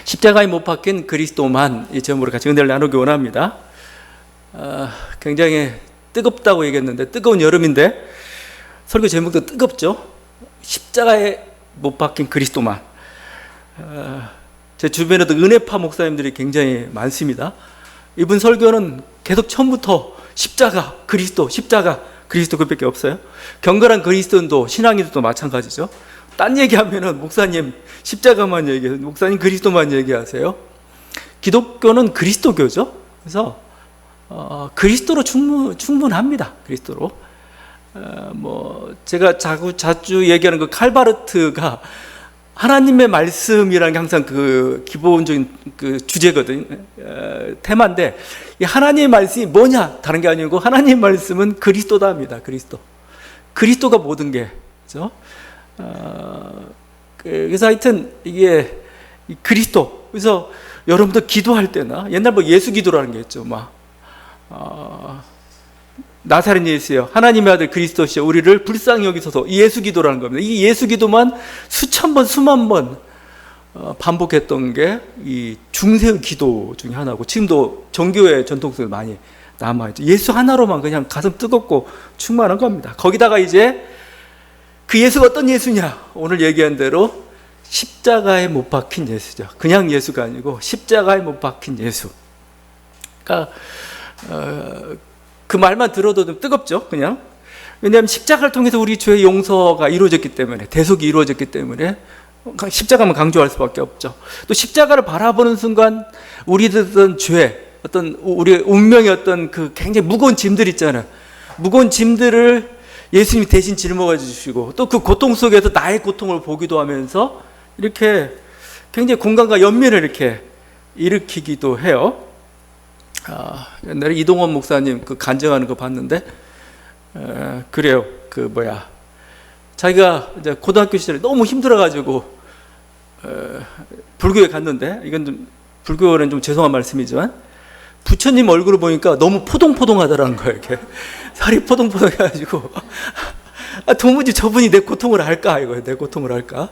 십자가에 못 박힌 그리스도만 이 제목으로 같이 은혜를 나누기 원합니다. 굉장히 뜨겁다고 얘기했는데 뜨거운 여름인데 설교 제목도 뜨겁죠. 십자가에 못 박힌 그리스도만. 제 주변에도 은혜파 목사님들이 굉장히 많습니다. 이분 설교는 계속 처음부터 십자가 그리스도 그밖에 없어요. 경건한 그리스도인도 신앙인도 마찬가지죠. 딴 얘기하면은 목사님 십자가만 얘기해요. 목사님 그리스도만 얘기하세요. 기독교는 그리스도교죠. 그래서 그리스도로 충분합니다. 그리스도로. 제가 자주 얘기하는 그 칼바르트가 하나님의 말씀이라는 게 항상 그 기본적인 그 주제거든, 테마인데, 이 하나님의 말씀이 뭐냐? 다른 게 아니고, 하나님의 말씀은 그리스도다 합니다. 그리스도가 모든 게, 그죠? 그래서 하여튼, 이게 그리스도. 그래서 여러분들 기도할 때나, 옛날 예수 기도라는 게 있죠. 나사렛 예수여, 하나님의 아들 그리스도시여, 우리를 불쌍히 여기소서. 이 예수 기도라는 겁니다. 이 예수 기도만 수천 번, 수만 번 반복했던 게 이 중세의 기도 중에 하나고, 지금도 정교회 전통 속에 많이 남아있죠. 예수 하나로만 그냥 가슴 뜨겁고 충만한 겁니다. 거기다가 이제 그 예수가 어떤 예수냐? 오늘 얘기한 대로 십자가에 못 박힌 예수죠. 그냥 예수가 아니고 십자가에 못 박힌 예수. 그러니까 그 말만 들어도 좀 뜨겁죠, 그냥. 왜냐하면 십자가를 통해서 우리 죄의 용서가 이루어졌기 때문에, 대속이 이루어졌기 때문에 십자가만 강조할 수밖에 없죠. 또 십자가를 바라보는 순간 우리들은 죄, 어떤 우리의 운명의 어떤 그 굉장히 무거운 짐들 있잖아요. 무거운 짐들을 예수님이 대신 짊어져 주시고, 또 그 고통 속에서 나의 고통을 보기도 하면서 이렇게 굉장히 공감과 연민을 이렇게 일으키기도 해요. 옛날에 이동원 목사님 그 간증하는 거 봤는데, 그래요. 자기가 이제 고등학교 시절에 너무 힘들어가지고, 불교에 갔는데, 이건 좀, 불교는 좀 죄송한 말씀이지만, 부처님 얼굴을 보니까 너무 포동포동하더라는 거예요, 이렇게. 살이 포동포동 해가지고, 도무지 저분이 내 고통을 알까, 이거예요. 내 고통을 알까.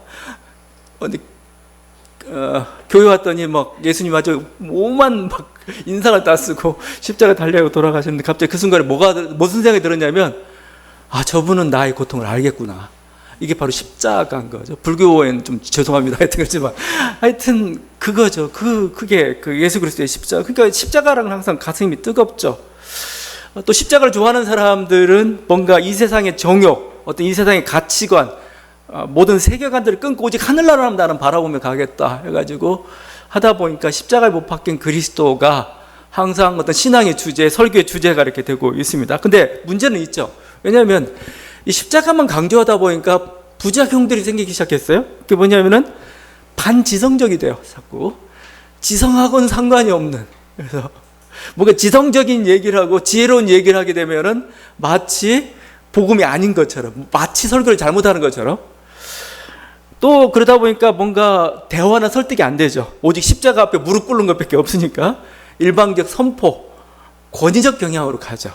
근데, 교회 왔더니 예수님 아주 오만 인상을 따쓰고 십자가 달려고 돌아가셨는데, 갑자기 그 순간에 무슨 생각이 들었냐면, 저분은 나의 고통을 알겠구나. 이게 바로 십자가인 거죠. 불교엔 좀 죄송합니다. 하여튼 그거죠. 그게 예수 그리스도의 십자가. 그러니까 십자가랑은 항상 가슴이 뜨겁죠. 또 십자가를 좋아하는 사람들은 뭔가 이 세상의 정욕, 어떤 이 세상의 가치관, 모든 세계관들을 끊고 오직 하늘나라를 나는 바라보며 가겠다 해가지고 하다 보니까 십자가에 못 박힌 그리스도가 항상 어떤 신앙의 주제, 설교의 주제가 이렇게 되고 있습니다. 근데 문제는 있죠. 왜냐하면 이 십자가만 강조하다 보니까 부작용들이 생기기 시작했어요. 그게 뭐냐면은 반지성적이 돼요. 자꾸 지성하고는 상관이 없는, 그래서 뭔가 지성적인 얘기를 하고 지혜로운 얘기를 하게 되면은 마치 복음이 아닌 것처럼, 마치 설교를 잘못하는 것처럼, 또 그러다 보니까 뭔가 대화나 설득이 안 되죠. 오직 십자가 앞에 무릎 꿇는 것밖에 없으니까 일방적 선포, 권위적 경향으로 가죠.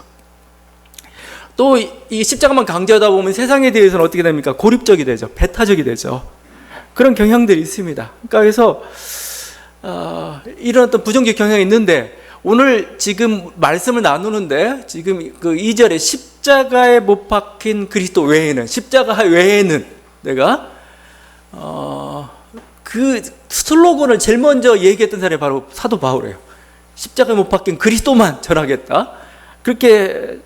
또 이 십자가만 강조하다 보면 세상에 대해서는 어떻게 됩니까? 고립적이 되죠. 배타적이 되죠. 그런 경향들이 있습니다. 그러니까 그래서 이런 어떤 부정적 경향이 있는데, 오늘 지금 말씀을 나누는데 지금 그 2절에 십자가에 못 박힌 그리스도 외에는, 십자가 외에는 내가 그 슬로건을 제일 먼저 얘기했던 사람이 바로 사도 바울이에요. 십자가에 못 박힌 그리스도만 전하겠다. 그렇게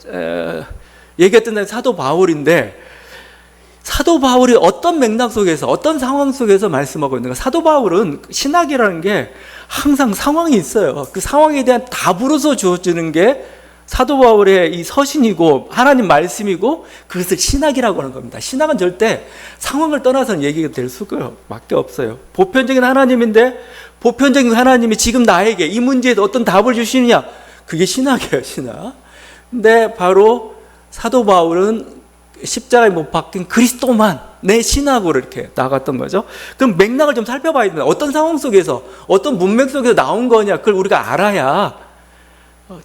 얘기했던 사람이 사도 바울인데, 사도 바울이 어떤 맥락 속에서, 어떤 상황 속에서 말씀하고 있는가? 사도 바울은 신학이라는 게 항상 상황이 있어요. 그 상황에 대한 답으로서 주어지는 게 사도 바울의 이 서신이고 하나님 말씀이고, 그것을 신학이라고 하는 겁니다. 신학은 절대 상황을 떠나서는 얘기가 될 수밖에 없어요. 보편적인 하나님인데, 보편적인 하나님이 지금 나에게 이 문제에 어떤 답을 주시느냐? 그게 신학이에요, 신학. 근데 바로 사도 바울은 십자가에 못 박힌 그리스도만 내 신학으로 이렇게 나갔던 거죠. 그럼 맥락을 좀 살펴봐야 됩니다. 어떤 상황 속에서, 어떤 문맥 속에서 나온 거냐, 그걸 우리가 알아야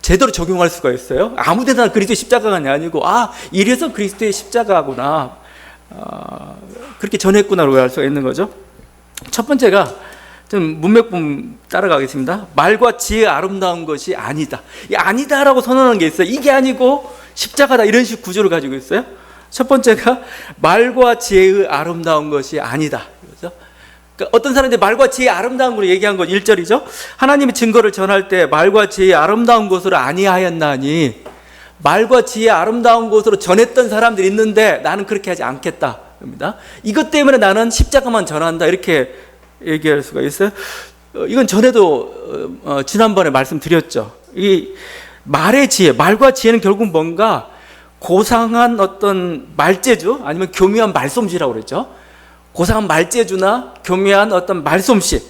제대로 적용할 수가 있어요. 아무 데나 그리스도의 십자가가 아니고, 이래서 그리스도의 십자가구나, 그렇게 전했구나라고 알 수가 있는 거죠. 첫 번째가 좀 문맥분 따라가겠습니다. 말과 지혜 아름다운 것이 아니다. 이 아니다라고 선언하는 게 있어요. 이게 아니고 십자가다, 이런 식 구조를 가지고 있어요. 첫 번째가 말과 지혜의 아름다운 것이 아니다. 그렇죠? 그러니까 어떤 사람들이 말과 지혜의 아름다운 걸 얘기한 건 1절이죠. 하나님의 증거를 전할 때 말과 지혜의 아름다운 것으로 아니하였나니, 말과 지혜의 아름다운 것으로 전했던 사람들이 있는데 나는 그렇게 하지 않겠다. 이것 때문에 나는 십자가만 전한다, 이렇게 얘기할 수가 있어요. 이건 전에도 지난번에 말씀드렸죠. 이 말의 지혜, 말과 지혜는 결국 뭔가 고상한 어떤 말재주, 아니면 교묘한 말솜씨라고 그랬죠. 고상한 말재주나 교묘한 어떤 말솜씨.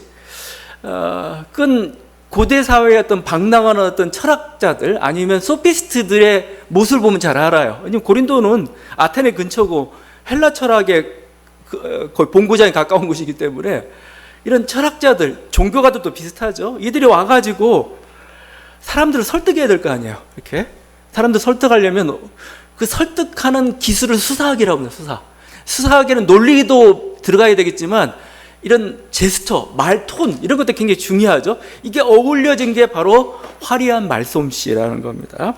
그건 고대 사회의 어떤 방랑한 어떤 철학자들, 아니면 소피스트들의 모습을 보면 잘 알아요. 왜냐면 고린도는 아테네 근처고 헬라 철학의 거의 본고장에 가까운 곳이기 때문에 이런 철학자들, 종교가들도 비슷하죠. 이들이 와가지고 사람들을 설득해야 될 거 아니에요. 이렇게 사람들 설득하려면 그 설득하는 기술을 수사학이라고 합니다. 수사학에는 논리도 들어가야 되겠지만 이런 제스처, 말톤, 이런 것도 굉장히 중요하죠. 이게 어울려진 게 바로 화려한 말솜씨라는 겁니다.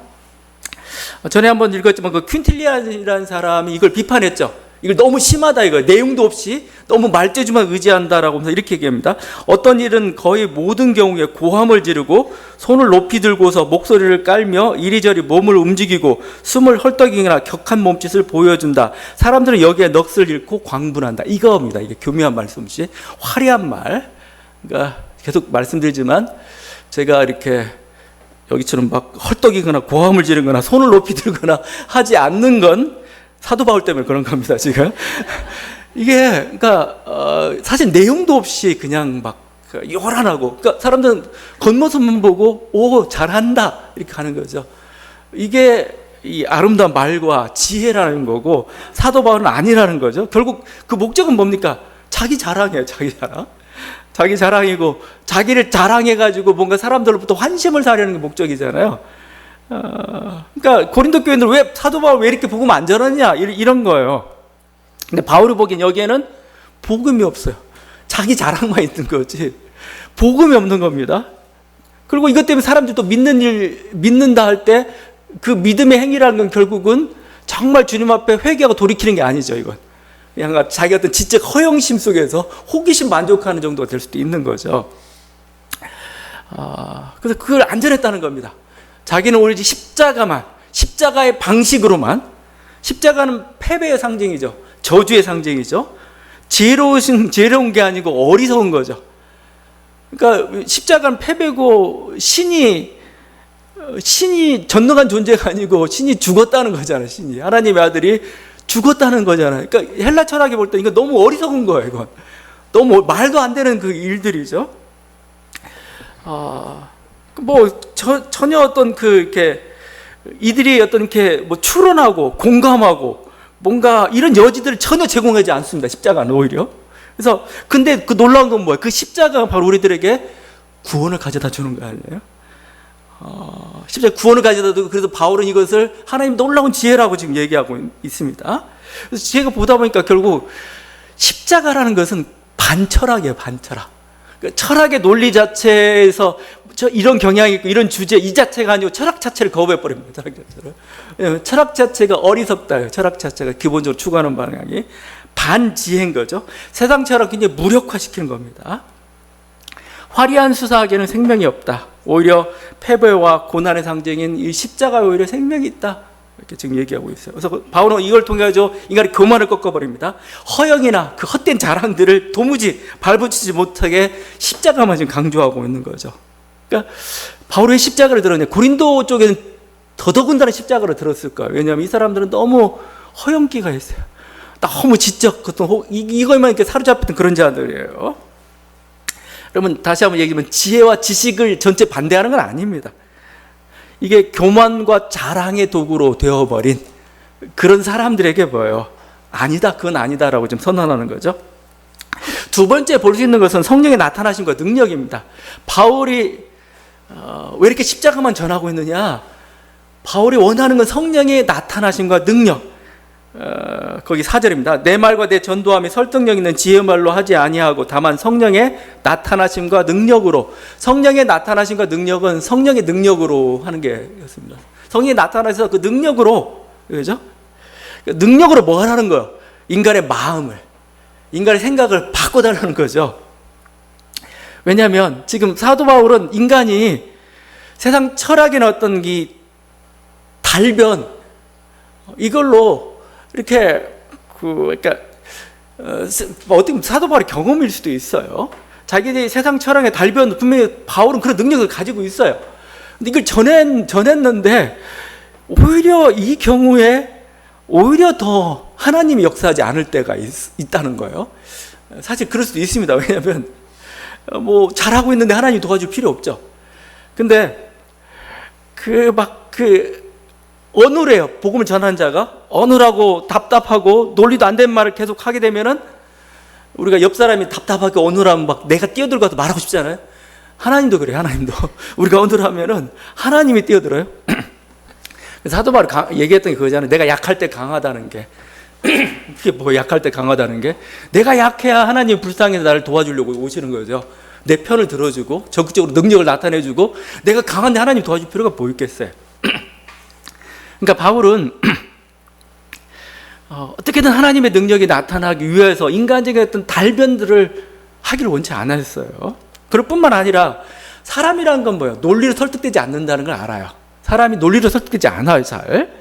전에 한번 읽었지만 그 퀸틸리안이라는 사람이 이걸 비판했죠. 이걸 너무 심하다, 이거 내용도 없이 너무 말재주만 의지한다라고 하면서 이렇게 얘기합니다. 어떤 일은 거의 모든 경우에 고함을 지르고 손을 높이 들고서 목소리를 깔며 이리저리 몸을 움직이고 숨을 헐떡이거나 격한 몸짓을 보여준다. 사람들은 여기에 넋을 잃고 광분한다. 이거입니다. 이게 교묘한 말솜씨, 화려한 말. 그러니까 계속 말씀드리지만 제가 이렇게 여기처럼 막 헐떡이거나 고함을 지르거나 손을 높이 들거나 하지 않는 건 사도 바울 때문에 그런 겁니다, 지금. 이게, 그러니까, 사실 내용도 없이 그냥 막 요란하고, 그러니까 사람들은 겉모습만 보고, 오, 잘한다, 이렇게 하는 거죠. 이게 이 아름다운 말과 지혜라는 거고, 사도 바울은 아니라는 거죠. 결국 그 목적은 뭡니까? 자기 자랑이에요, 자기 자랑. 자기 자랑이고, 자기를 자랑해가지고 뭔가 사람들로부터 환심을 사려는 게 목적이잖아요. 그러니까 고린도 교인들 왜 사도 바울 왜 이렇게 복음 안 전하냐, 이런 거예요. 근데 바울이 보기엔 여기에는 복음이 없어요. 자기 자랑만 있는 거지 복음이 없는 겁니다. 그리고 이것 때문에 사람들이 또 믿는다 할 때 그 믿음의 행위라는 건 결국은 정말 주님 앞에 회개하고 돌이키는 게 아니죠. 이건 그냥 자기 어떤 지적 허영심 속에서 호기심 만족하는 정도가 될 수도 있는 거죠. 그래서 그걸 안 전했다는 겁니다. 자기는 오로지 십자가의 방식으로만, 십자가는 패배의 상징이죠. 저주의 상징이죠. 지혜로운 게 아니고 어리석은 거죠. 그러니까 십자가는 패배고 신이 전능한 존재가 아니고 신이 죽었다는 거잖아요. 신이, 하나님의 아들이 죽었다는 거잖아요. 그러니까 헬라 철학이 볼 때 이거 너무 어리석은 거예요. 이건 너무 말도 안 되는 그 일들이죠. 전혀 어떤 이렇게 이들이 어떤 이렇게 추론하고 공감하고 뭔가 이런 여지들을 전혀 제공하지 않습니다. 십자가는 오히려. 그래서 근데 그 놀라운 건 뭐예요? 그 십자가가 바로 우리들에게 구원을 가져다 주는 거 아니에요? 십자가 구원을 가져다 주고, 그래서 바울은 이것을 하나님 놀라운 지혜라고 지금 얘기하고 있습니다. 그래서 제가 보다 보니까 결국 십자가라는 것은 반철학이에요. 반철학. 철학의 논리 자체에서 이런 경향이 있고 이런 주제 이 자체가 아니고 철학 자체를 거부해 버립니다. 철학 자체가 어리석다. 철학 자체가 기본적으로 추구하는 방향이 반지혜인 거죠. 세상 철학 굉장히 무력화시키는 겁니다. 화려한 수사학에는 생명이 없다. 오히려 패배와 고난의 상징인 이 십자가에 오히려 생명이 있다. 이렇게 지금 얘기하고 있어요. 그래서 바울은 이걸 통해 인간의 교만을 꺾어버립니다. 허영이나 그 헛된 자랑들을 도무지 발붙이지 못하게 십자가만 지금 강조하고 있는 거죠. 그러니까 바울의 십자가를 들었냐, 고린도 쪽에는 더더군다나 십자가를 들었을 거예요. 왜냐하면 이 사람들은 너무 허영기가 있어요. 너무 지적, 이것만 이렇게 사로잡혔던 그런 자들이에요. 여러분, 다시 한번 얘기하면 지혜와 지식을 전체 반대하는 건 아닙니다. 이게 교만과 자랑의 도구로 되어버린 그런 사람들에게 뭐예요? 아니다, 그건 아니다라고 좀 선언하는 거죠. 두 번째 볼 수 있는 것은 성령의 나타나심과 능력입니다. 바울이 왜 이렇게 십자가만 전하고 있느냐? 바울이 원하는 건 성령의 나타나심과 능력. 거기 4절입니다. 내 말과 내 전도함이 설득력 있는 지혜 말로 하지 아니하고 다만 성령의 나타나심과 능력으로. 성령의 나타나심과 능력은 성령의 능력으로 하는 게였습니다. 성령이 나타나서 그 능력으로, 그죠? 능력으로 뭐 하라는 거예요? 인간의 마음을, 인간의 생각을 바꿔달라는 거죠. 왜냐하면 지금 사도 바울은 인간이 세상 철학이나 어떤 이 달변, 이걸로 이렇게 그러니까 어떻게 보면 사도 바울의 경험일 수도 있어요. 자기들이 세상 철학의 달변, 분명히 바울은 그런 능력을 가지고 있어요. 근데 이걸 전했는데 오히려 이 경우에 오히려 더 하나님이 역사하지 않을 때가 있다는 거예요. 사실 그럴 수도 있습니다. 왜냐하면 뭐 잘하고 있는데 하나님 도와줄 필요 없죠. 근데 어눌해요. 복음을 전하는 자가 어눌하고 답답하고 논리도 안 되는 말을 계속 하게 되면은 우리가 옆 사람이 답답하게 어눌하면 막 내가 뛰어들고 가서 말하고 싶잖아요. 하나님도 그래요. 하나님도 우리가 어눌하면은 하나님이 뛰어들어요. 사도 바울이 얘기했던 게 그거잖아요. 내가 약할 때 강하다는 게. 그게 뭐 약할 때 강하다는 게, 내가 약해야 하나님이 불쌍해서 나를 도와주려고 오시는 거죠. 내 편을 들어주고 적극적으로 능력을 나타내주고. 내가 강한데 하나님 도와줄 필요가 뭐 있겠어요. 그러니까 바울은 어떻게든 하나님의 능력이 나타나기 위해서 인간적인 어떤 달변들을 하기를 원치 않았어요. 그럴 뿐만 아니라 사람이라는 건 뭐예요? 논리로 설득되지 않는다는 걸 알아요. 사람이 논리로 설득되지 않아요, 잘.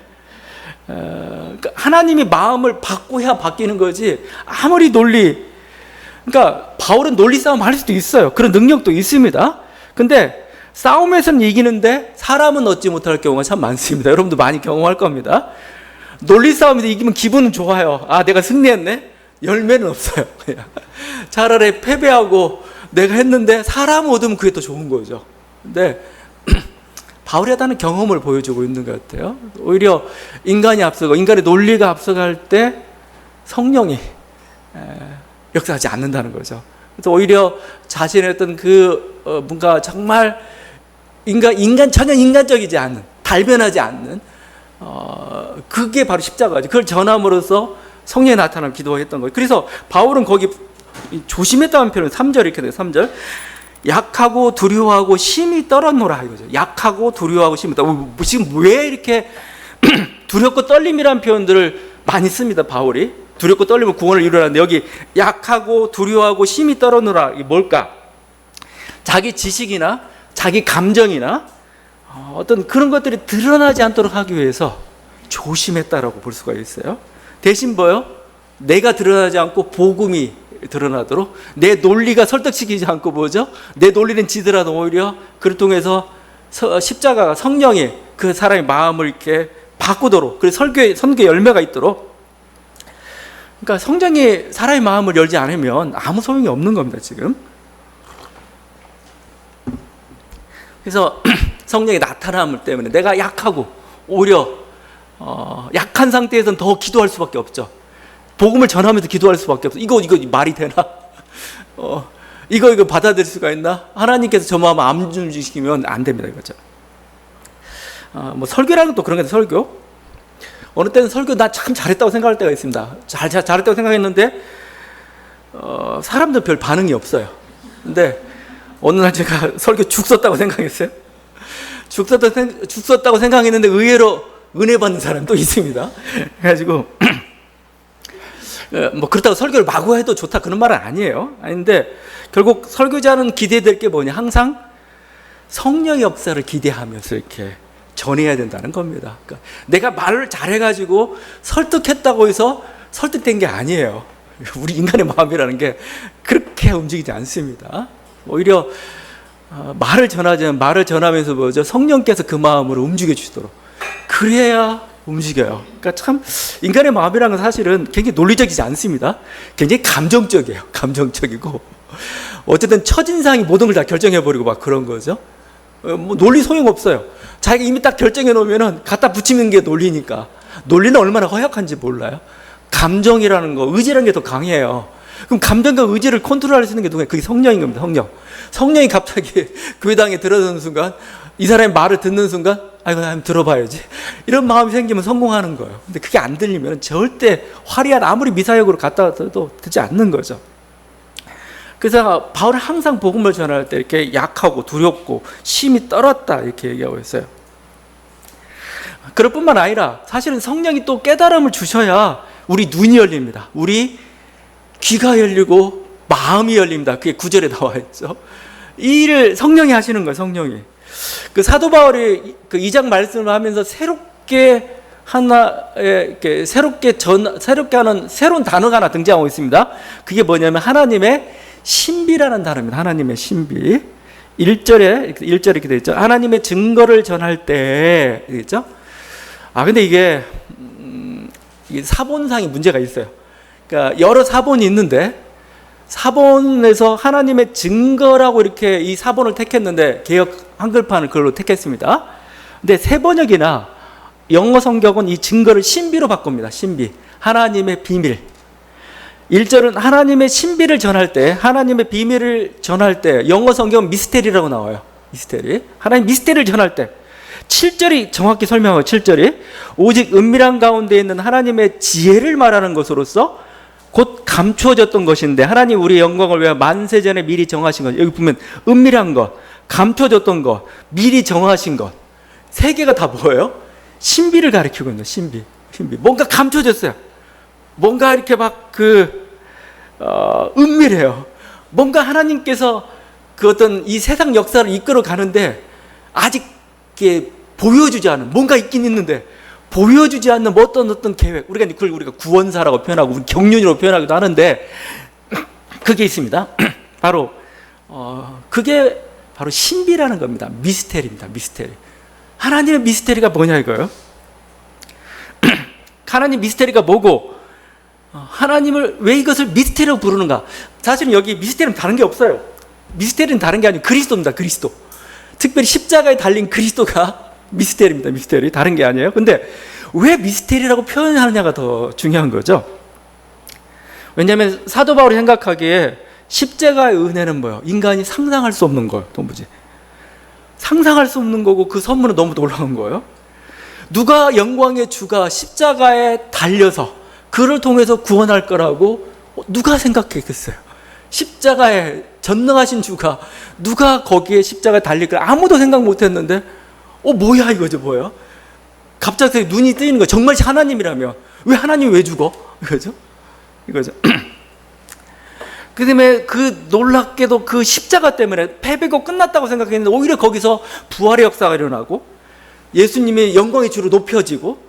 그러니까 하나님이 마음을 바꿔야 바뀌는 거지, 아무리 그러니까 바울은 논리 싸움 할 수도 있어요. 그런 능력도 있습니다. 근데 싸움에서는 이기는데 사람은 얻지 못할 경우가 참 많습니다. 여러분도 많이 경험할 겁니다. 논리 싸움에서 이기면 기분은 좋아요. 아, 내가 승리했네? 열매는 없어요. 차라리 패배하고 내가 했는데 사람 얻으면 그게 더 좋은 거죠. 근데 바울이 하다는 경험을 보여주고 있는 것 같아요. 오히려 인간이 앞서고 인간의 논리가 앞서갈 때 성령이 역사하지 않는다는 거죠. 그래서 오히려 자신의 어떤 뭔가 정말 전혀 인간적이지 않은, 달변하지 않는, 그게 바로 십자가죠. 그걸 전함으로써 성령이 나타나면 기도했던 거예요. 그래서 바울은 거기 조심했다는 표현은 3절 이렇게 돼요. 3절. 약하고 두려워하고 심히 떨었노라 이거죠. 약하고 두려워하고 심히 지금 왜 이렇게 두렵고 떨림이라는 표현들을 많이 씁니다, 바울이. 두렵고 떨리면 구원을 이루라는데 여기 약하고 두려워하고 심히 떨었노라, 이게 뭘까? 자기 지식이나 자기 감정이나 어떤 그런 것들이 드러나지 않도록 하기 위해서 조심했다라고 볼 수가 있어요. 대신 뭐요? 내가 드러나지 않고 복음이 드러나도록, 내 논리가 설득시키지 않고 뭐죠? 내 논리는 지더라도 오히려 그를 통해서 십자가가, 성령이 그 사람의 마음을 이렇게 바꾸도록, 그래서 선교의 열매가 있도록. 그러니까 성령이 사람의 마음을 열지 않으면 아무 소용이 없는 겁니다, 지금. 그래서 성령의 나타남을 때문에 내가 약하고 오히려 약한 상태에서는 더 기도할 수밖에 없죠. 복음을 전하면서 기도할 수밖에 없어. 이거 말이 되나? 이거 받아들일 수가 있나? 하나님께서 저 마음을 암준시키면 안 됩니다, 이거죠. 뭐 설교라는 것도 그런 게 설교. 어느 때는 설교 나 참 잘했다고 생각할 때가 있습니다. 잘했다고 생각했는데 사람들 별 반응이 없어요. 근데 어느 날 제가 설교 죽 썼다고 생각했어요. 죽 썼다고 생각했는데 의외로 은혜 받는 사람도 있습니다. 그래가지고 뭐 그렇다고 설교를 마구 해도 좋다 그런 말은 아니에요. 아닌데 결국 설교자는 기대될 게 뭐냐? 항상 성령의 역사를 기대하면서 이렇게 전해야 된다는 겁니다. 그러니까 내가 말을 잘해가지고 설득했다고 해서 설득된 게 아니에요. 우리 인간의 마음이라는 게 그렇게 움직이지 않습니다. 오히려 말을 전하면서 뭐죠? 성령께서 그 마음을 움직여 주시도록, 그래야 움직여요. 그러니까 참 인간의 마음이라는 건 사실은 굉장히 논리적이지 않습니다. 굉장히 감정적이에요. 감정적이고 어쨌든 첫인상이 모든 걸 다 결정해버리고 막 그런 거죠. 뭐 논리 소용없어요. 자기가 이미 딱 결정해 놓으면은 갖다 붙이는 게 논리니까. 논리는 얼마나 허약한지 몰라요. 감정이라는 거, 의지라는 게 더 강해요. 그럼 감정과 의지를 컨트롤할 수 있는 게 누구예요? 그게 성령인 겁니다. 성령이 갑자기 교회당에 들어서는 순간 이 사람이 말을 듣는 순간 아이고 한번 들어봐야지 이런 마음이 생기면 성공하는 거예요. 근데 그게 안 들리면 절대 화려한 아무리 미사역으로 갖다 놔도 듣지 않는 거죠. 그래서 바울은 항상 복음을 전할 때 이렇게 약하고 두렵고 심히 떨었다 이렇게 얘기하고 있어요. 그럴 뿐만 아니라 사실은 성령이 또 깨달음을 주셔야 우리 눈이 열립니다. 우리 귀가 열리고 마음이 열립니다. 그게 9절에 나와 있죠. 이 일을 성령이 하시는 거예요. 성령이. 그 사도 바울이 그 2장 말씀을 하면서 새롭게 하는 새로운 단어가 하나 등장하고 있습니다. 그게 뭐냐면 하나님의 신비라는 단어입니다. 하나님의 신비. 1절에 이렇게 되어 있죠. 하나님의 증거를 전할 때, 그렇죠? 근데 이게 사본상이 문제가 있어요. 그러니까 여러 사본이 있는데 사본에서 하나님의 증거라고 이렇게 이 사본을 택했는데 개역 한글판을 그걸로 택했습니다. 근데 새 번역이나 영어 성경은 이 증거를 신비로 바꿉니다. 신비. 하나님의 비밀. 1절은 하나님의 신비를 전할 때, 하나님의 비밀을 전할 때, 영어 성경은 미스테리라고 나와요. 미스테리. 하나님 미스테리를 전할 때. 7절이 정확히 설명하고 7절이 오직 은밀한 가운데 있는 하나님의 지혜를 말하는 것으로서 곧 감추어졌던 것인데 하나님 우리의 영광을 위하여 만세전에 미리 정하신 것. 여기 보면 은밀한 것, 감춰졌던 것, 미리 정하신 것. 세 개가 다 뭐예요? 신비를 가리키고 있는 신비. 뭔가 감춰졌어요. 뭔가 이렇게 막 은밀해요. 뭔가 하나님께서 그 어떤 이 세상 역사를 이끌어 가는데 아직 이렇게 보여주지 않은, 뭔가 있긴 있는데 보여주지 않는 어떤 계획. 그걸 우리가 구원사라고 표현하고 우리 경륜이라고 표현하기도 하는데 그게 있습니다. 바로 그게 바로 신비라는 겁니다. 미스테리입니다. 미스테리. 하나님의 미스테리가 뭐냐 이거예요. 하나님 미스테리가 뭐고 하나님을 왜 이것을 미스테리라고 부르는가. 사실은 여기 미스테리는 다른 게 없어요. 미스테리는 다른 게 아니고 그리스도입니다. 그리스도. 특별히 십자가에 달린 그리스도가 미스테리입니다. 미스테리. 다른 게 아니에요. 근데 왜 미스테리라고 표현하느냐가 더 중요한 거죠. 왜냐하면 사도 바울이 생각하기에 십자가의 은혜는 뭐예요? 인간이 상상할 수 없는 거예요. 도무지 상상할 수 없는 거고 그 선물은 너무 놀라운 거예요. 누가 영광의 주가 십자가에 달려서 그를 통해서 구원할 거라고 누가 생각했겠어요? 십자가에 전능하신 주가 누가 거기에 십자가에 달릴 걸 아무도 생각 못했는데 뭐야 이거죠. 뭐예요? 갑자기 눈이 뜨이는 거예요. 정말 하나님이라면 왜 하나님이 왜 죽어? 이거죠. 그 다음에 그 놀랍게도 그 십자가 때문에 패배고 끝났다고 생각했는데 오히려 거기서 부활의 역사가 일어나고 예수님이 영광의 주로 높여지고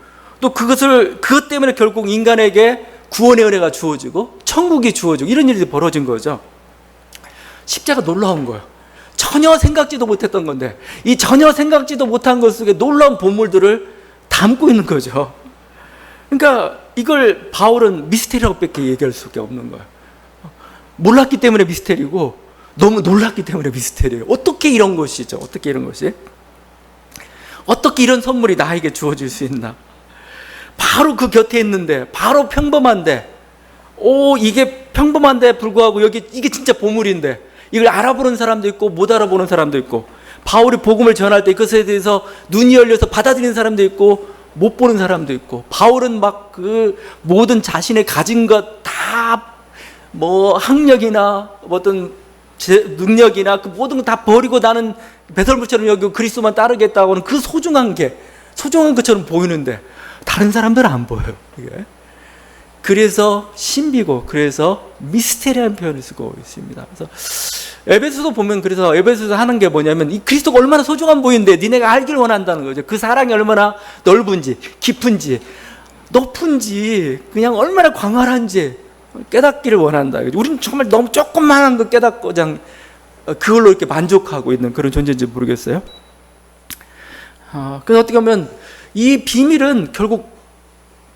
또 그것 때문에 결국 인간에게 구원의 은혜가 주어지고 천국이 주어지고 이런 일이 벌어진 거죠. 십자가 놀라운 거예요. 전혀 생각지도 못했던 건데 이 전혀 생각지도 못한 것 속에 놀라운 보물들을 담고 있는 거죠. 그러니까 이걸 바울은 미스테리라고 밖에 얘기할 수밖에 없는 거예요. 몰랐기 때문에 미스테리고 너무 놀랐기 때문에 미스테리예요. 어떻게 이런 것이죠? 어떻게 이런 것이? 어떻게 이런 선물이 나에게 주어질 수 있나? 바로 그 곁에 있는데 바로 평범한데 이게 평범한데 불구하고 이게 진짜 보물인데 이걸 알아보는 사람도 있고 못 알아보는 사람도 있고 바울이 복음을 전할 때 이것에 대해서 눈이 열려서 받아들이는 사람도 있고 못 보는 사람도 있고 바울은 막 그 모든 자신의 가진 것 다 학력이나 어떤 능력이나 그 모든 거 다 버리고 나는 배설물처럼 여기고 그리스도만 따르겠다고 하는 그 소중한 것처럼 보이는데 다른 사람들은 안 보여요. 이게. 그래서 신비고 그래서 미스테리한 표현을 쓰고 있습니다. 그래서 에베소서 보면 그래서 에베소서 하는 게 뭐냐면 이 그리스도가 얼마나 소중한 보이는데 니네가 알기를 원한다는 거죠. 그 사랑이 얼마나 넓은지 깊은지 높은지 그냥 얼마나 광활한지 깨닫기를 원한다. 우리는 정말 너무 조금만한 거 깨닫고 그냥 그걸로 이렇게 만족하고 있는 그런 존재인지 모르겠어요. 그래서 어떻게 보면 이 비밀은 결국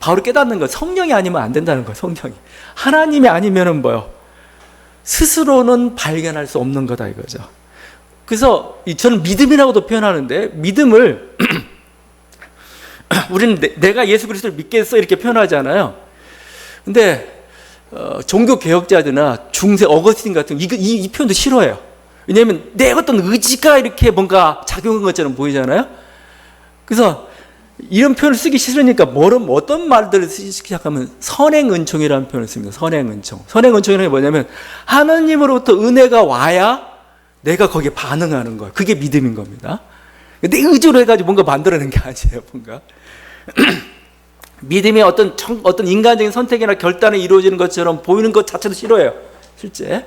바울이 깨닫는 거 성령이 아니면 안 된다는 거예요. 성령이 하나님이 아니면은 스스로는 발견할 수 없는 거다 이거죠. 그래서 저는 믿음이라고도 표현하는데 믿음을 우리는 내가 예수 그리스도를 믿겠어 이렇게 표현하잖아요. 근데 종교 개혁자들이나 중세 어거스틴 같은 이 표현도 싫어해요. 왜냐하면 내 어떤 의지가 이렇게 뭔가 작용한 것처럼 보이잖아요. 그래서 이런 표현을 쓰기 싫으니까 어떤 말들을 쓰기 시작하면 선행은총이라는 표현을 씁니다. 선행은총. 선행은총이라는 게 뭐냐면 하나님으로부터 은혜가 와야 내가 거기에 반응하는 거예요. 그게 믿음인 겁니다. 내 의지로 해가지고 뭔가 만들어낸 게 아니에요. 뭔가 믿음이 어떤 인간적인 선택이나 결단이 이루어지는 것처럼 보이는 것 자체도 싫어해요. 실제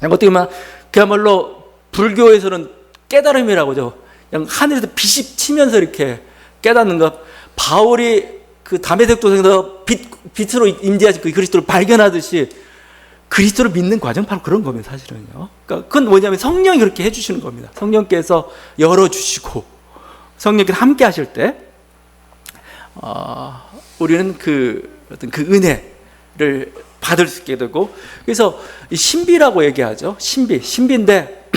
어떻게 보면 그야말로 불교에서는 깨달음이라고 하죠. 그냥 하늘에서 빛이 치면서 이렇게 깨닫는 것. 바울이 그 다메섹 도성에서 빛으로 임재하신 그 그리스도를 발견하듯이 그리스도를 믿는 과정 바로 그런 겁니다. 사실은요. 그러니까 그건 뭐냐면 성령이 그렇게 해주시는 겁니다. 성령께서 열어주시고 성령께서 함께 하실 때 우리는 어떤 그 은혜를 받을 수 있게 되고, 그래서 신비라고 얘기하죠. 신비인데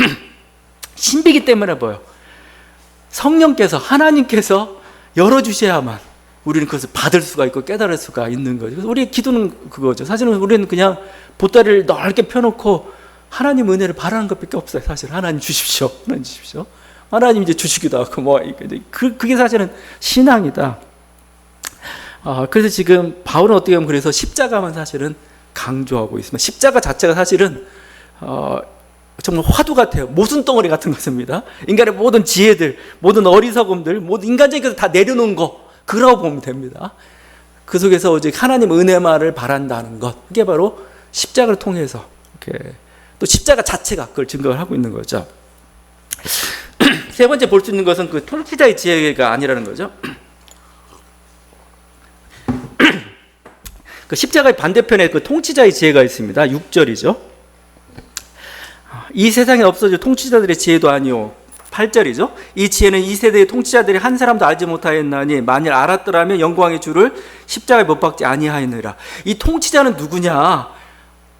신비기 때문에 뭐예요? 성령께서 하나님께서 열어주셔야만 우리는 그것을 받을 수가 있고 깨달을 수가 있는 거죠. 그래서 우리의 기도는 그거죠. 사실은 우리는 그냥 보따리를 넓게 펴놓고 하나님 은혜를 바라는 것밖에 없어요. 사실 하나님 주십시오. 하나님 주십시오. 하나님 이제 주시기도 하고 그게 사실은 신앙이다. 그래서 지금 바울은 어떻게 보면 그래서 십자가만 사실은 강조하고 있습니다. 십자가 자체가 사실은 정말 화두 같아요. 모순 덩어리 같은 것입니다. 인간의 모든 지혜들, 모든 어리석음들, 모든 인간적인 것을 다 내려놓은 거, 그라고 보면 됩니다. 그 속에서 오직 하나님 은혜만을 바란다는 것, 이게 바로 십자가를 통해서 이렇게 또 십자가 자체가 그걸 증거를 하고 있는 거죠. 세 번째 볼 수 있는 것은 그 통치자의 지혜가 아니라는 거죠. 그 십자가의 반대편에 그 통치자의 지혜가 있습니다. 6절이죠. 이 세상에 없어질 통치자들의 지혜도 아니오. 8절이죠. 이 지혜는 이 세대의 통치자들이 한 사람도 알지 못하였나니 만일 알았더라면 영광의 주를 십자가에 못 박지 아니하였느니라. 이 통치자는 누구냐?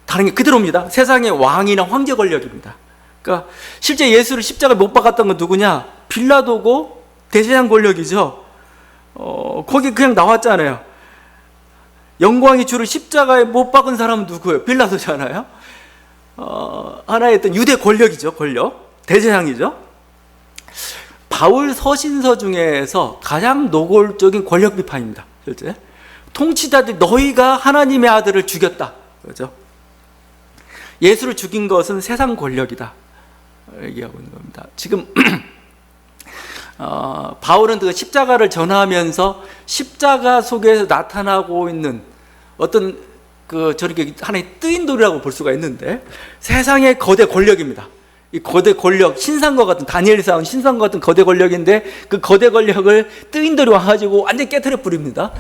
다른 게 그대로입니다. 세상의 왕이나 황제 권력입니다. 그러니까 실제 예수를 십자가에 못 박았던 건 누구냐? 빌라도고 대제사장 권력이죠. 거기 그냥 나왔잖아요. 영광의 주를 십자가에 못 박은 사람은 누구예요? 빌라도잖아요. 하나의 어떤 유대 권력이죠. 권력. 대제사장이죠. 바울 서신서 중에서 가장 노골적인 권력 비판입니다. 실제 통치자들이 너희가 하나님의 아들을 죽였다. 그렇죠? 예수를 죽인 것은 세상 권력이다. 얘기하고 있는 겁니다. 지금 바울은 그 십자가를 전하면서 십자가 속에서 나타나고 있는 어떤 저렇게 하나의 뜨인돌이라고 볼 수가 있는데 세상의 거대 권력입니다. 이 거대 권력, 신상과 같은 다니엘이 쌓은 신상과 같은 거대 권력인데 그 거대 권력을 뜨인돌이 와가지고 완전히 깨트려 뿌립니다.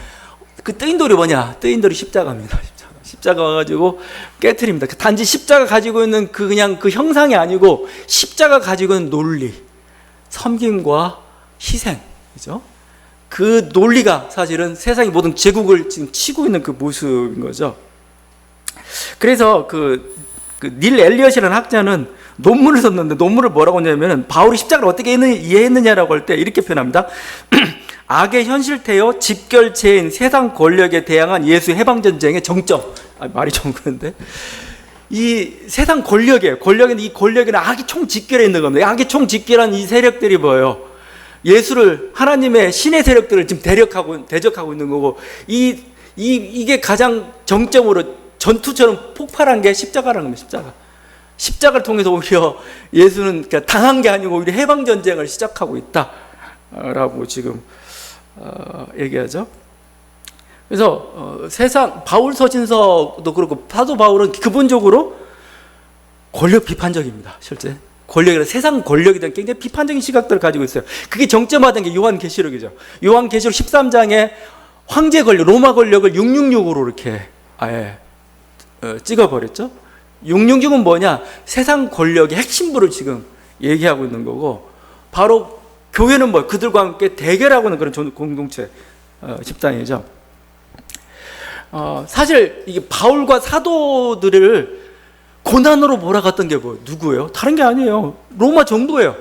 그 뜨인돌이 뭐냐? 뜨인돌이 십자가입니다. 십자가 와가지고 깨트립니다. 단지 십자가 가지고 있는 그냥 그 형상이 아니고 십자가 가지고 있는 논리, 섬김과 희생, 그죠? 그 논리가 사실은 세상의 모든 제국을 지금 치고 있는 그 모습인 거죠. 그래서 닐 엘리엇이라는 학자는 논문을 썼는데 논문을 뭐라고 했냐면 바울이 십자가를 어떻게 이해했느냐라고 할 때 이렇게 표현합니다. 악의 현실태요 집결체인 세상 권력에 대항한 예수 해방전쟁의 정점. 말이 좀 그런데 이 세상 권력인데 이 권력에는 악이 총 집결해 있는 겁니다. 악이 총 집결한 이 세력들이 뭐예요? 예수를 하나님의 신의 세력들을 지금 대적하고 있는 거고 이게 가장 정점으로 전투처럼 폭발한 게 십자가라는 겁니다. 십자가를 통해서 오히려 예수는 당한 게 아니고 오히려 해방전쟁을 시작하고 있다라고 지금 얘기하죠. 그래서 바울 서신서도 그렇고 사도 바울은 기본적으로 권력 비판적입니다. 실제 권력이라 세상 권력에 대한 굉장히 비판적인 시각들을 가지고 있어요. 그게 정점화된 게 요한계시록이죠. 요한계시록 13장에 황제 권력, 로마 권력을 666으로 이렇게 아예 찍어버렸죠. 666은 뭐냐? 세상 권력의 핵심부를 지금 얘기하고 있는 거고, 바로 교회는 뭐 그들과 함께 대결하고 있는 그런 공동체 집단이죠. 사실 이게 바울과 사도들을 고난으로 몰아갔던 게 누구예요? 다른 게 아니에요. 로마 정부예요.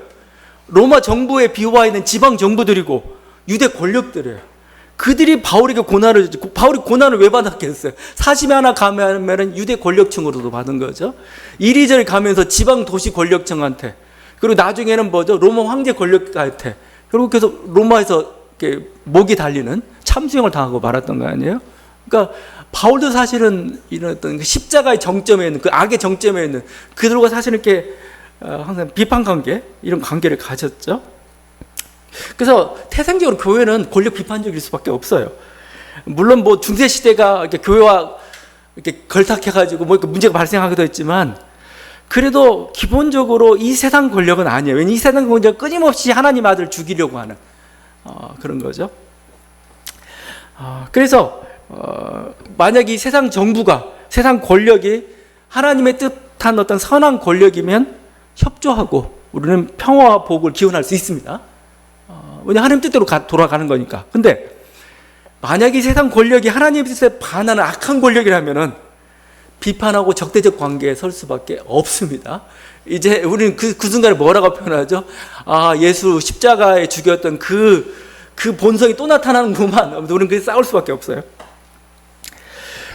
로마 정부에 비와 있는 지방 정부들이고 유대 권력들이에요. 그들이 바울에게 고난을 줬지. 바울이 고난을 왜 받았겠어요? 사심에 하나 가면은 유대 권력층으로도 받은 거죠. 이리저리 가면서 지방 도시 권력층한테, 그리고 나중에는 뭐죠? 로마 황제 권력한테, 그리고 계속 로마에서 이렇게 목이 달리는 참수형을 당하고 말았던 거 아니에요? 그러니까 바울도 사실은 이런 어떤 십자가의 정점에 있는, 그 악의 정점에 있는 그들과 사실 이렇게 항상 비판 관계, 이런 관계를 가졌죠. 그래서 태생적으로 교회는 권력 비판적일 수밖에 없어요. 물론 뭐 중세 시대가 이렇게 교회와 이렇게 걸탁해가지고 뭐 이렇게 문제가 발생하기도 했지만, 그래도 기본적으로 이 세상 권력은 아니에요. 왜냐하면 이 세상 권력은 끊임없이 하나님 아들 죽이려고 하는 그런 거죠. 그래서 만약 이 세상 정부가, 세상 권력이 하나님의 뜻한 어떤 선한 권력이면 협조하고 우리는 평화와 복을 기원할 수 있습니다. 왜냐하면 하나님 뜻대로 돌아가는 거니까. 근데 만약 이 세상 권력이 하나님의 뜻에 반하는 악한 권력이라면은 비판하고 적대적 관계에 설 수밖에 없습니다. 이제 우리는 그 순간에 뭐라고 표현하죠? 예수 십자가에 죽였던 그 본성이 또 나타나는구만. 우리는 그래서 싸울 수밖에 없어요.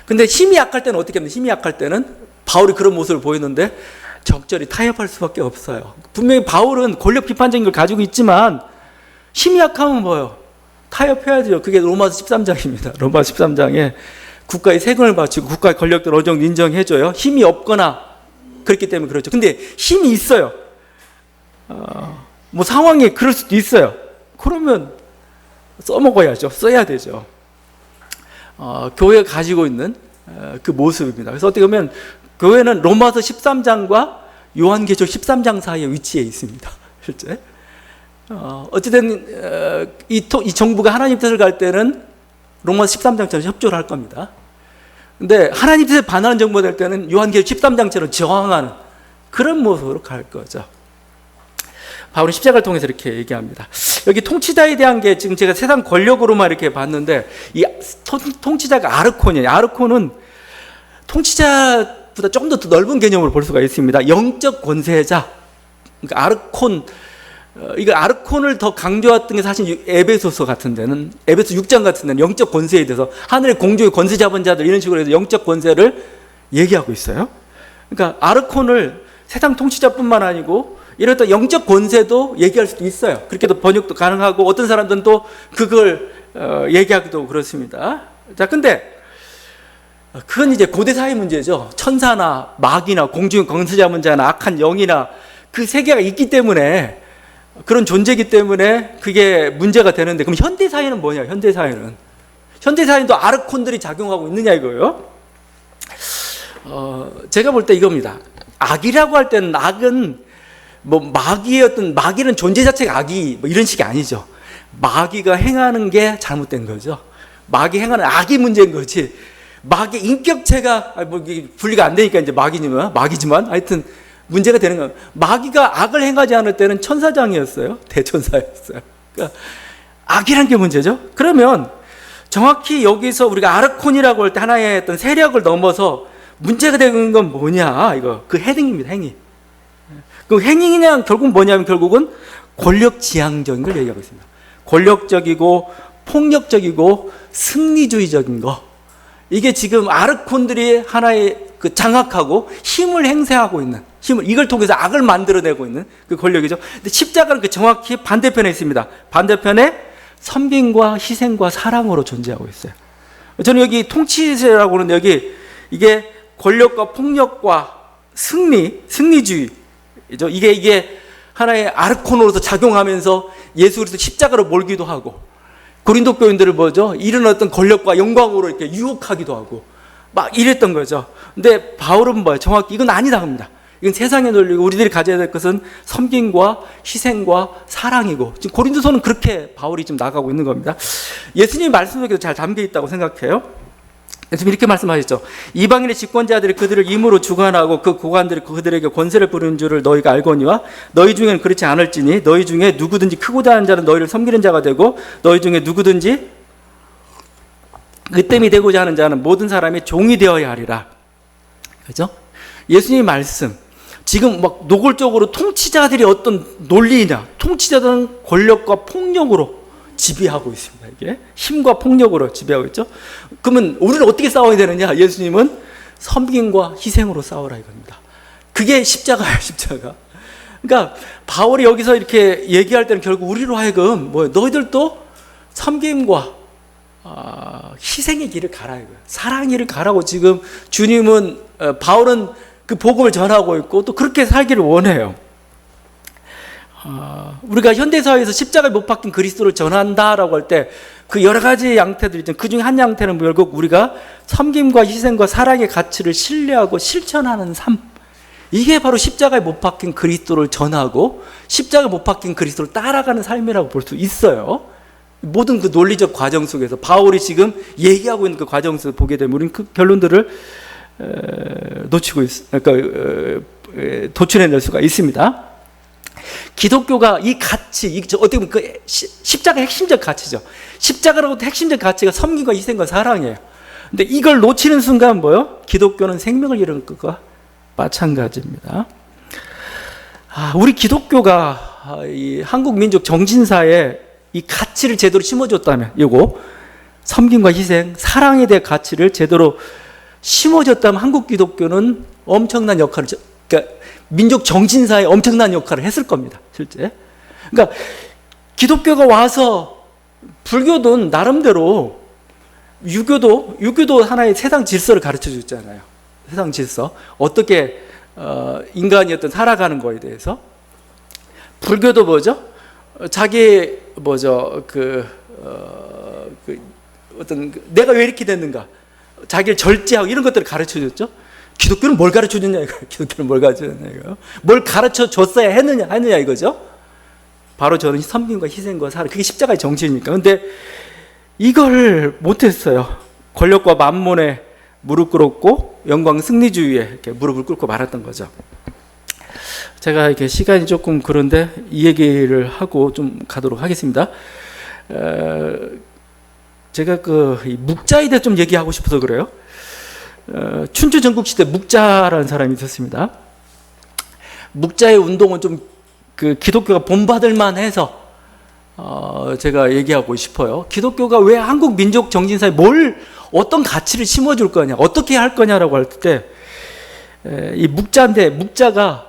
근데 힘이 약할 때는 어떻게 합니까? 힘이 약할 때는 바울이 그런 모습을 보였는데 적절히 타협할 수밖에 없어요. 분명히 바울은 권력 비판적인 걸 가지고 있지만 힘이 약하면 뭐예요? 타협해야죠. 그게 로마서 13장입니다. 로마서 13장에 국가의 세금을 바치고 국가의 권력들 어느 정도 인정해줘요. 힘이 없거나 그렇기 때문에 그렇죠. 근데 힘이 있어요. 뭐 상황이 그럴 수도 있어요. 그러면 써먹어야죠. 써야 되죠. 교회가 가지고 있는 그 모습입니다. 그래서 어떻게 보면 교회는 로마서 13장과 요한계시록 13장 사이에 위치해 있습니다. 실제. 어쨌든 이 정부가 하나님 뜻을 갈 때는 로마서 13장처럼 협조를 할 겁니다. 근데 하나님 뜻에 반하는 정부가 될 때는 요한계시록 13장처럼 저항하는 그런 모습으로 갈 거죠. 바울은 십자가를 통해서 이렇게 얘기합니다. 여기 통치자에 대한 게 지금 제가 세상 권력으로만 이렇게 봤는데, 이 통치자가 아르콘이에요. 아르콘은 통치자보다 조금 더 넓은 개념으로 볼 수가 있습니다. 영적 권세자. 그러니까 아르콘, 이거 아르콘을 더 강조했던 게 사실 에베소서 같은 데는, 에베소 6장 같은 데는 영적 권세에 대해서 하늘의 공중의 권세 잡은 자들 이런 식으로 해서 영적 권세를 얘기하고 있어요. 그러니까 아르콘을 세상 통치자뿐만 아니고 이런 영적 권세도 얘기할 수도 있어요. 그렇게도 번역도 가능하고 어떤 사람들은 또 그걸 얘기하기도 그렇습니다. 자, 근데 그건 이제 고대 사회 문제죠. 천사나 마귀나 공중의 권세 잡은 자나 악한 영이나 그 세계가 있기 때문에, 그런 존재이기 때문에 그게 문제가 되는데, 그럼 현대 사회는 뭐냐? 현대 사회는 또 아르콘들이 작용하고 있느냐 이거예요. 제가 볼 때 이겁니다. 악이라고 할 때는, 악은 뭐 마귀는 존재 자체가 악이 뭐 이런 식이 아니죠. 마귀가 행하는 게 잘못된 거죠. 마귀 행하는 악이 문제인 거지. 마귀 인격체가 뭐 분리가 안 되니까 이제 마귀지만 하여튼 문제가 되는 거예요. 마귀가 악을 행하지 않을 때는 천사장이었어요. 대천사였어요. 그러니까 악이란 게 문제죠. 그러면 정확히 여기서 우리가 아르콘이라고 할 때 하나의 어떤 세력을 넘어서 문제가 되는 건 뭐냐? 이거 그 행위입니다. 행위. 그 행위냐 결국은 권력지향적인 걸 얘기하고 있습니다. 권력적이고 폭력적이고 승리주의적인 거. 이게 지금 아르콘들이 하나의 그 장악하고 힘을 행사하고 있는, 이걸 통해서 악을 만들어내고 있는 그 권력이죠. 근데 십자가는 그 정확히 반대편에 있습니다. 반대편에 섬김과 희생과 사랑으로 존재하고 있어요. 저는 여기 통치세라고 하는데, 여기 이게 권력과 폭력과 승리주의, 이게 하나의 아르콘으로서 작용하면서 예수 그리스도 십자가로 몰기도 하고, 고린도 교인들을 뭐죠? 이런 어떤 권력과 영광으로 이렇게 유혹하기도 하고 막 이랬던 거죠. 근데 바울은 뭐예요? 정확히 이건 아니다 합니다. 이건 세상의 논리고 우리들이 가져야 될 것은 섬김과 희생과 사랑이고, 지금 고린도서는 그렇게 바울이 지금 나가고 있는 겁니다. 예수님의 말씀 속에도 잘 담겨 있다고 생각해요. 예수님이 이렇게 말씀하셨죠. 이방인의 집권자들이 그들을 임으로 주관하고 그 고관들이 그들에게 권세를 부르는 줄을 너희가 알거니와 너희 중에는 그렇지 않을지니 너희 중에 누구든지 크고자 하는 자는 너희를 섬기는 자가 되고 너희 중에 누구든지 으뜸이 되고자 하는 자는 모든 사람이 종이 되어야 하리라. 그죠? 예수님의 말씀, 지금 막 노골적으로 통치자들이 어떤 논리냐, 통치자들은 권력과 폭력으로 지배하고 있습니다. 이게 힘과 폭력으로 지배하고 있죠. 그러면 우리는 어떻게 싸워야 되느냐? 예수님은 섬김과 희생으로 싸우라 이겁니다. 그게 십자가예요, 십자가. 그러니까 바울이 여기서 이렇게 얘기할 때는 결국 우리로 하여금 너희들도 섬김과 희생의 길을 가라 이거예요. 사랑의 길을 가라고 지금 주님은 바울은 그 복음을 전하고 있고 또 그렇게 살기를 원해요. 우리가 현대사회에서 십자가에 못 박힌 그리스도를 전한다라고 할 때 그 여러 가지 양태들 있잖아요. 그 중에 한 양태는 결국 우리가 섬김과 희생과 사랑의 가치를 신뢰하고 실천하는 삶, 이게 바로 십자가에 못 박힌 그리스도를 전하고 십자가에 못 박힌 그리스도를 따라가는 삶이라고 볼 수 있어요. 모든 그 논리적 과정 속에서 바울이 지금 얘기하고 있는 그 과정 속에서 보게 되면 우리는 그 결론들을 도출해낼 수가 있습니다. 기독교가 이 가치, 어떻게 보면 그 십자가의 핵심적 가치죠. 십자가라고 핵심적 가치가 섬김과 희생과 사랑이에요. 근데 이걸 놓치는 순간 기독교는 생명을 잃은 것과 마찬가지입니다. 우리 기독교가 이 한국 민족 정신사에 이 가치를 제대로 심어줬다면, 이거 섬김과 희생, 사랑에 대한 가치를 제대로 심어줬다면 한국 기독교는 엄청난 역할을, 그러니까 민족 정신사에 엄청난 역할을 했을 겁니다, 실제. 그러니까 기독교가 와서 불교도 나름대로 유교도 하나의 세상 질서를 가르쳐 줬잖아요. 세상 질서, 어떻게 인간이 어떤 살아가는 거에 대해서. 불교도 자기 어떤 내가 왜 이렇게 됐는가, 자기를 절제하고 이런 것들을 가르쳐 줬죠. 기독교는 뭘 가르쳐 줬냐 이거. 기독교는 뭘 가르쳐 줬냐 이거. 뭘 가르쳐 줬어야 했느냐 이거죠. 바로 저는 섬김과 희생과 사랑, 그게 십자가의 정신이니까. 근데 이걸 못했어요. 권력과 만몬에 무릎 꿇었고 영광 승리주의에 이렇게 무릎을 꿇고 말았던 거죠. 제가 이렇게 시간이 조금 그런데 이 얘기를 하고 좀 가도록 하겠습니다. 제가 이 묵자에 대해 좀 얘기하고 싶어서 그래요. 춘추 전국시대 묵자라는 사람이 있었습니다. 묵자의 운동은 좀 기독교가 본받을 만해서 제가 얘기하고 싶어요. 기독교가 왜 한국 민족 정신사에 어떤 가치를 심어줄 거냐, 어떻게 할 거냐라고 할 때, 이 묵자인데, 묵자가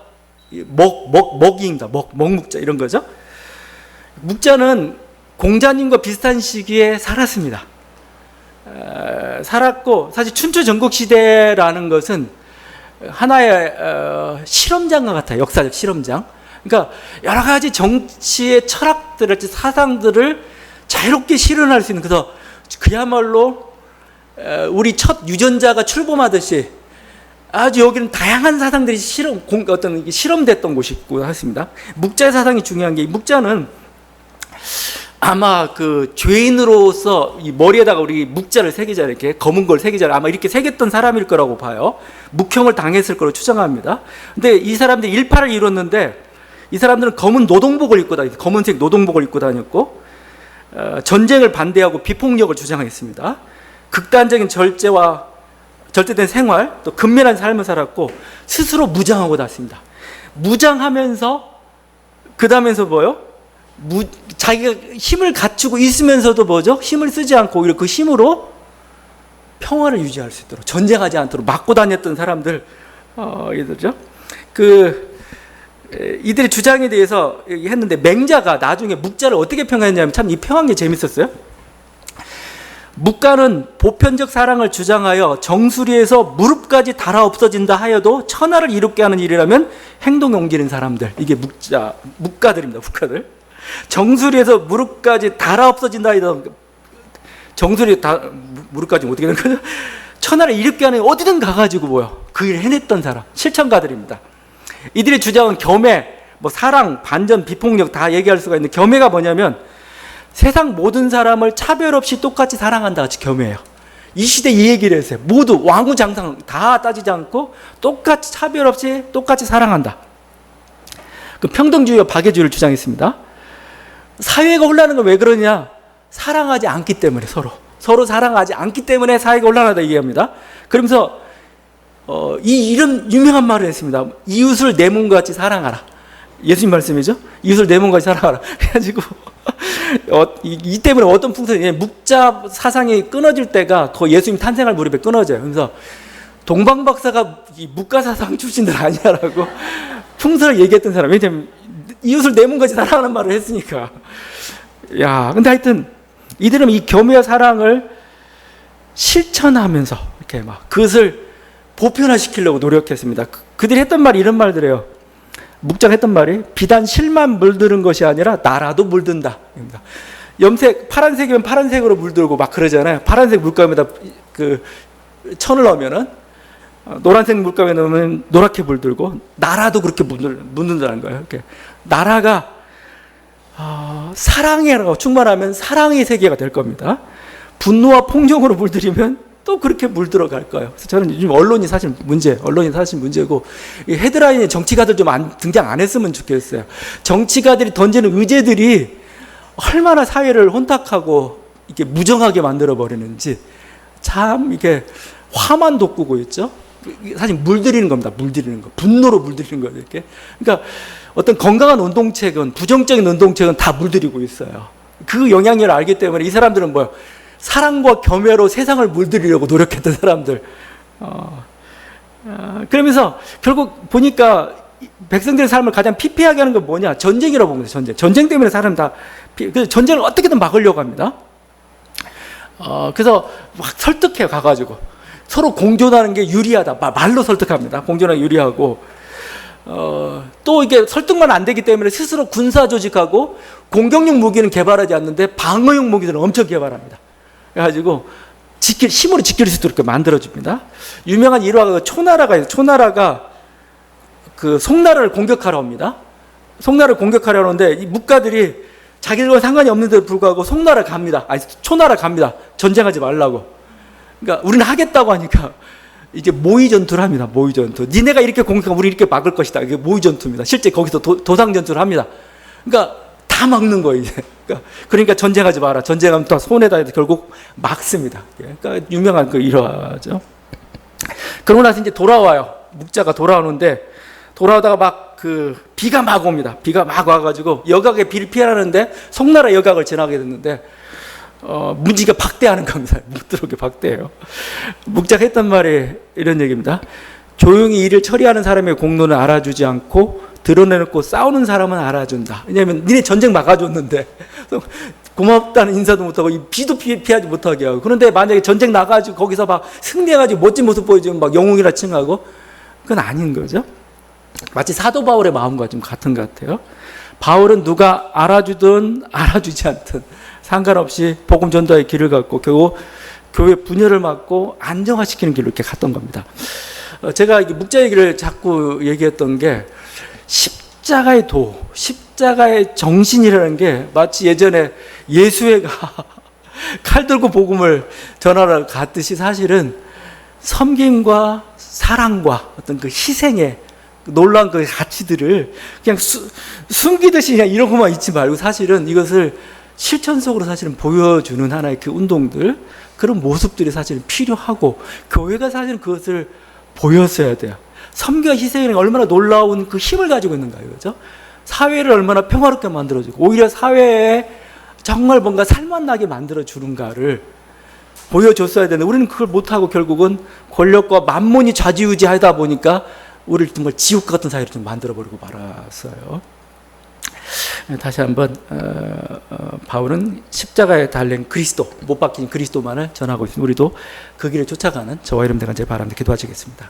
먹이인가, 먹묵자 이런 거죠. 묵자는 공자님과 비슷한 시기에 살았습니다. 살았고, 사실 춘추 전국시대라는 것은 하나의 실험장과 같아요. 역사적 실험장. 그러니까 여러 가지 정치의 철학들을, 사상들을 자유롭게 실현할 수 있는, 그래서 그야말로 우리 첫 유전자가 출범하듯이 아주 여기는 다양한 사상들이 실험됐던 곳이고 했습니다. 묵자의 사상이 중요한 게, 묵자는 아마 죄인으로서 이 머리에다가 우리 묵자를 새기잖아요. 이렇게 검은 걸 새기잖아요. 아마 이렇게 새겼던 사람일 거라고 봐요. 묵형을 당했을 거로 추정합니다. 근데 이 사람들이 일파를 이뤘는데, 이 사람들은 검은 노동복을 입고 다녔고, 검은색 노동복을 입고 다녔고, 전쟁을 반대하고 비폭력을 주장했습니다. 극단적인 절제된 생활, 또 근면한 삶을 살았고, 스스로 무장하고 다녔습니다. 무장하면서, 그 다음에서 자기가 힘을 갖추고 있으면서도 힘을 쓰지 않고 오히려 그 힘으로 평화를 유지할 수 있도록, 전쟁하지 않도록 막고 다녔던 사람들, 이들죠. 이들의 주장에 대해서 했는데, 맹자가 나중에 묵자를 어떻게 평가했냐면, 참 이 평한 게 재밌었어요. 묵가는 보편적 사랑을 주장하여 정수리에서 무릎까지 닳아 없어진다 하여도 천하를 이롭게 하는 일이라면 행동에 옮기는 사람들, 이게 묵가들입니다. 묵가들. 정수리에서 무릎까지 닳아 없어진다 하여도, 무릎까지 어떻게 되는 거죠? 천하를 이롭게 하는, 어디든 가가지고 그 일을 해냈던 사람, 실천가들입니다. 이들의 주장은 겸해, 사랑, 반전, 비폭력 다 얘기할 수가 있는데, 겸해가 뭐냐면 세상 모든 사람을 차별 없이 똑같이 사랑한다 같이 겸해요. 이 시대 이 얘기를 했어요. 모두 왕후장상 다 따지지 않고 똑같이 차별 없이 똑같이 사랑한다. 평등주의와 박애주의를 주장했습니다. 사회가 혼란한 건 왜 그러냐? 사랑하지 않기 때문에, 서로 사랑하지 않기 때문에 사회가 혼란하다 얘기합니다. 그러면서 이런 유명한 말을 했습니다. 이웃을 내 몸과 같이 사랑하라. 예수님 말씀이죠. 이웃을 내 몸과 같이 사랑하라. 그래가지고 이 때문에 어떤 풍선이 묵자 사상이 끊어질 때가 거의 예수님 탄생할 무렵에 끊어져요. 그래서 동방 박사가 이 묵가 사상 출신들 아니야라고 풍선을 얘기했던 사람. 왜냐면 이웃을 내 몸같이 사랑하는 말을 했으니까. 야, 근데 하여튼 이들은 이 겸유와 사랑을 실천하면서 이렇게 막 그것을 보편화시키려고 노력했습니다. 그들이 했던 말이 이런 말들이에요. 묵자가 했던 말이 비단 실만 물드는 것이 아니라 나라도 물든다. 염색 파란색이면 파란색으로 물들고 막 그러잖아요. 파란색 물감에다 그 천을 넣으면은 노란색 물감에 넣으면 노랗게 물들고 나라도 그렇게 묻는다는 거예요. 이렇게 나라가 사랑에 충만하면 사랑의 세계가 될 겁니다. 분노와 폭력으로 물들이면 또 그렇게 물들어갈 거예요. 그래서 저는 요즘 언론이 사실 문제고 이 헤드라인에 정치가들 좀 등장 안 했으면 좋겠어요. 정치가들이 던지는 의제들이 얼마나 사회를 혼탁하고 이렇게 무정하게 만들어 버리는지 참 이게 화만 돋구고 있죠. 사실 물들이는 겁니다. 물들이는 거, 분노로 물들이는 거예요. 이렇게. 그러니까 어떤 건강한 운동책은 부정적인 운동책은 다 물들이고 있어요. 그 영향력을 알기 때문에 이 사람들은 뭐요? 사랑과 겸해로 세상을 물들이려고 노력했던 사람들. 그러면서 결국 보니까 백성들의 삶을 가장 피폐하게 하는 건 뭐냐? 전쟁이라고 봅니다. 전쟁 때문에 사람 다 그래서 전쟁을 어떻게든 막으려고 합니다. 그래서 막 설득해 가가지고 서로 공존하는 게 유리하다. 말로 설득합니다. 공존하기 유리하고 또 이게 설득만 안 되기 때문에 스스로 군사 조직하고 공격용 무기는 개발하지 않는데 방어용 무기들은 엄청 개발합니다. 그래가지고 힘으로 지킬 수 있도록 만들어줍니다. 유명한 일화가 초나라가 있어요. 초나라가 그 송나라를 공격하러 옵니다. 송나라를 공격하려 하는데 이 묵가들이 자기들과 상관이 없는데도 불구하고 송나라 갑니다. 아니 초나라 갑니다. 전쟁하지 말라고. 그러니까 우리는 하겠다고 하니까 이제 모의 전투를 합니다. 모의 전투. 니네가 이렇게 공격하면 우리 이렇게 막을 것이다. 이게 모의 전투입니다. 실제 거기서 도상 전투를 합니다. 그러니까 다 막는 거예요. 이제. 그러니까 전쟁하지 마라. 전쟁하면 또 손에다 결국 막습니다. 그러니까 유명한 그 일화죠. 그러고 나서 이제 돌아와요. 묵자가 돌아오는데 돌아오다가 막 그 비가 막 옵니다. 비가 막 와가지고 여각에 비를 피하는데 송나라 여각을 지나게 됐는데 문지가 박대하는 겁니다. 묵들어게 박대해요. 묵자가 했던 말이 이런 얘기입니다. 조용히 일을 처리하는 사람의 공로는 알아주지 않고 드러내놓고 싸우는 사람은 알아준다. 왜냐하면 니네 전쟁 막아줬는데 고맙다는 인사도 못하고 비도 피하지 못하게 하고 그런데 만약에 전쟁 나가지고 거기서 막 승리해가지고 멋진 모습 보여주면 막 영웅이라 칭하고 그건 아닌 거죠. 마치 사도 바울의 마음과 좀 같은 것 같아요. 바울은 누가 알아주든 알아주지 않든 상관없이 복음 전도의 길을 갖고 결국 교회 분열을 막고 안정화시키는 길로 이렇게 갔던 겁니다. 제가 묵자 얘기를 자꾸 얘기했던 게 십자가의 도, 십자가의 정신이라는 게 마치 예전에 예수회가 칼 들고 복음을 전하러 갔듯이 사실은 섬김과 사랑과 어떤 그 희생의 놀라운 그 가치들을 그냥 숨기듯이 그냥 이러고만 있지 말고 사실은 이것을 실천 속으로 사실은 보여주는 하나의 그 운동들, 그런 모습들이 사실은 필요하고 교회가 사실은 그것을 보였어야 돼요. 섬기와 희생이 얼마나 놀라운 그 힘을 가지고 있는가요, 그죠? 사회를 얼마나 평화롭게 만들어주고 오히려 사회에 정말 뭔가 살맛나게 만들어주는가를 보여줬어야 되는데 우리는 그걸 못하고 결국은 권력과 만몬이 좌지우지하다 보니까 우리를 정말 지옥 같은 사회를 좀 만들어버리고 말았어요. 다시 한번 바울은 십자가에 달린 그리스도, 못 박힌 그리스도만을 전하고 있습니다. 우리도 그 길을 쫓아가는 저와 여러분 되시길 바랍니다. 기도하시겠습니다.